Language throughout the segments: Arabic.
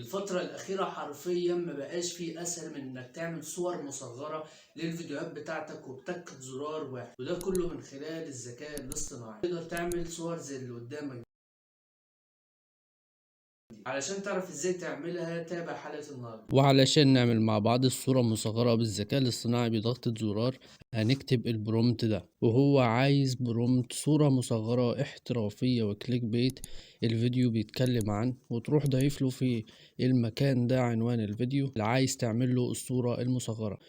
الفترة الأخيرة حرفيا ما بقاش فيه أسهل من إنك تعمل صور مصغرة للفيديوهات بتاعتك وبتكة زرار واحد، وده كله من خلال الذكاء الاصطناعي. تقدر تعمل صور زي اللي قدامك. علشان تعرف ازاي تعملها تابع حلقة النهاردة. وعلشان نعمل مع بعض الصورة المصغرة بالذكاء الاصطناعي بضغطة زرار هنكتب البرومت ده، وهو عايز برومت صورة مصغرة احترافية وكليك بيت الفيديو بيتكلم عنه، وتروح ضايف له في المكان ده عنوان الفيديو اللي عايز تعمل له الصورة المصغرة.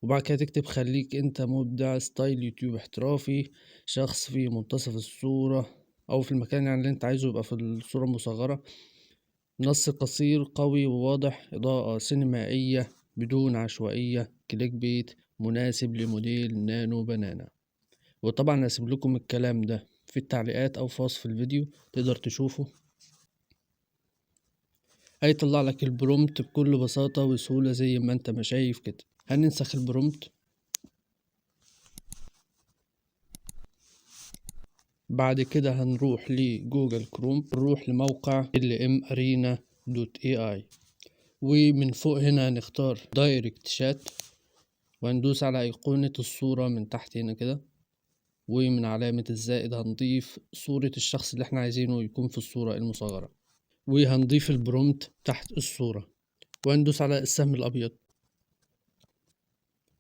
وبعد كده تكتب خليك انت مبدع، ستايل يوتيوب احترافي، شخص في منتصف الصورة او في المكان يعني اللي انت عايزه يبقى في الصورة المصغرة، نص قصير قوي وواضح، إضاءة سينمائية بدون عشوائية، كليك بيت مناسب لموديل نانو بنانا. وطبعا هسيب لكم الكلام ده في التعليقات أو في وصف الفيديو تقدر تشوفه. هيطلع لك البرومت بكل بساطة وسهولة زي ما انت ما شايف كده. هننسخ البرومت. بعد كده هنروح لجوجل كروم، نروح لموقع lmarena.ai، ومن فوق هنا هنختار دايركت شات، وهندوس على أيقونة الصورة من تحت هنا كده، ومن علامة الزائد هنضيف صورة الشخص اللي احنا عايزينه يكون في الصورة المصغرة، وهنضيف البرومت تحت الصورة، وهندوس على السهم الأبيض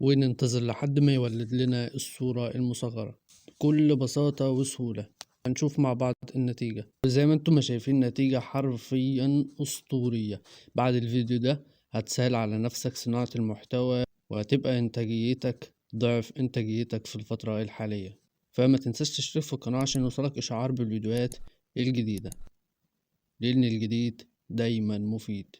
وننتظر لحد ما يولد لنا الصورة المصغرة بكل بساطة وسهولة. هنشوف مع بعض النتيجة، وزي ما انتم ما شايفين نتيجة حرفيا أسطورية. بعد الفيديو ده هتسهل على نفسك صناعة المحتوى، وهتبقى إنتاجيتك ضعف إنتاجيتك في الفترة الحالية. فما تنساش تشترك في القناة عشان يوصلك إشعار بالفيديوهات الجديدة، لأن الجديد دايما مفيد.